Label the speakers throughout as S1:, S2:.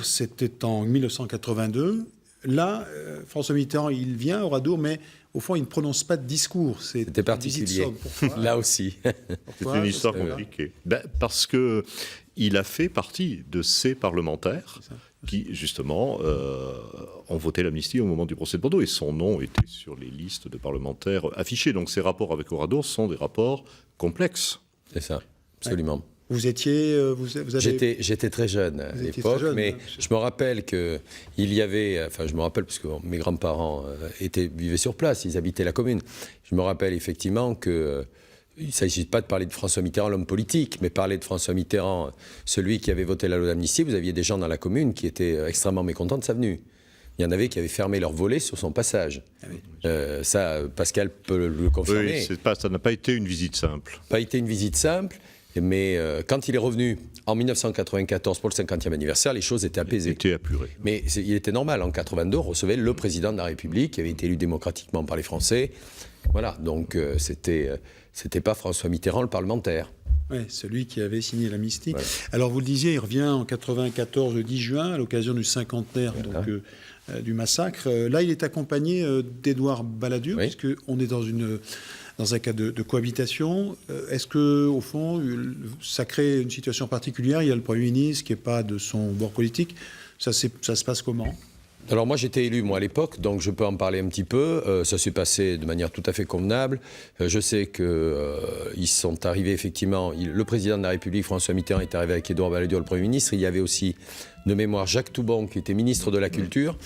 S1: C'était en 1982. Là, François Mitterrand, il vient au Oradour, mais au fond, il ne prononce pas de discours.
S2: C'était particulier. Là aussi.
S3: C'est une histoire compliquée. Parce qu'il a fait partie de ces parlementaires qui, justement, ont voté l'amnistie au moment du procès de Bordeaux. Et son nom était sur les listes de parlementaires affichés. Donc ces rapports avec Oradour sont des rapports complexes.
S2: C'est ça, absolument.
S1: Ouais. Vous étiez...
S2: J'étais très jeune à l'époque, mais je me rappelle qu'il y avait... Enfin, je me rappelle parce que mes grands-parents vivaient sur place, ils habitaient la commune. Je me rappelle effectivement que... il ne s'agit pas de parler de François Mitterrand, l'homme politique, mais parler de François Mitterrand, celui qui avait voté la loi d'amnistie. Vous aviez des gens dans la commune qui étaient extrêmement mécontents de sa venue. Il y en avait qui avaient fermé leur volet sur son passage. Ah oui. Ça, Pascal peut le confirmer.
S3: Oui, ça n'a pas été une visite simple.
S2: Pas été une visite simple. Mais quand il est revenu en 1994 pour le 50e anniversaire, les choses étaient apaisées.
S3: C'était apuré.
S2: Mais il était normal. En 82, on recevait le président de la République qui avait été élu démocratiquement par les Français. Voilà, donc c'était pas François Mitterrand, le parlementaire.
S1: Oui, celui qui avait signé l'amnistie.
S2: Voilà.
S1: Alors vous le disiez, il revient en 94, le 10 juin, à l'occasion du cinquantenaire du massacre. Là, il est accompagné d'Édouard Balladur, oui, puisqu'on est dans un cas de cohabitation. Est-ce que, au fond, ça crée une situation particulière? Il y a le Premier ministre qui n'est pas de son bord politique. Ça se passe comment?
S2: Alors moi j'étais élu à l'époque, donc je peux en parler un petit peu. Ça s'est passé de manière tout à fait convenable. Je sais qu'ils sont arrivés effectivement, le président de la République François Mitterrand est arrivé avec Édouard Balladur, le Premier ministre. Il y avait aussi de mémoire Jacques Toubon qui était ministre de la Culture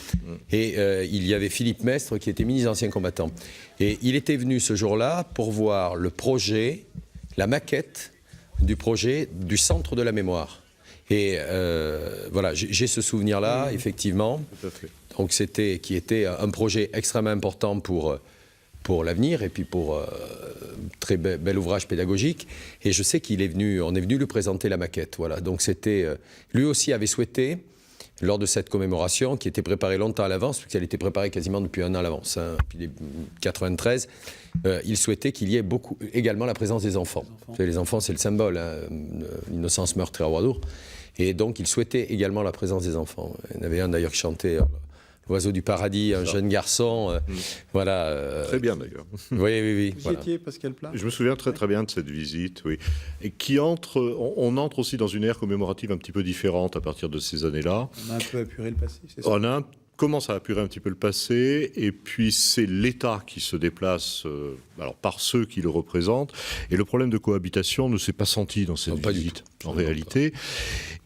S2: et il y avait Philippe Mestre qui était ministre d'anciens combattants. Et il était venu ce jour-là pour voir le projet, la maquette du projet du Centre de la Mémoire. Et voilà, j'ai ce souvenir-là, effectivement.
S3: Tout à fait.
S2: Donc qui était un projet extrêmement important pour l'avenir et puis pour très bel ouvrage pédagogique. Et je sais on est venu lui présenter la maquette. Voilà. Donc lui aussi avait souhaité, lors de cette commémoration, qui était préparée longtemps à l'avance, puisqu'elle était préparée quasiment depuis un an à l'avance, depuis 1993, il souhaitait qu'il y ait également la présence des enfants. Les enfants, c'est le symbole, l'innocence meurtrie à Oradour. Et donc, il souhaitait également la présence des enfants. Il y en avait un d'ailleurs qui chantait l'oiseau du paradis, un jeune garçon. Voilà.
S3: Très bien d'ailleurs.
S2: Oui.
S1: Vous y étiez, Pascal Plat?
S3: Je me souviens très bien de cette visite, oui. Et on entre aussi dans une ère commémorative un petit peu différente à partir de ces années-là.
S1: On a un peu apuré le passé, c'est ça?
S3: On commence à apurer un petit peu le passé, et puis c'est l'État qui se déplace par ceux qui le représentent. Et le problème de cohabitation ne s'est pas senti dans cette visite, en réalité.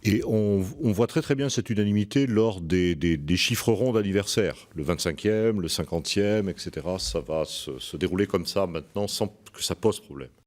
S3: Et on voit très bien cette unanimité lors des chiffres ronds d'anniversaire. Le 25e, le 50e, etc. Ça va se dérouler comme ça maintenant sans que ça pose problème.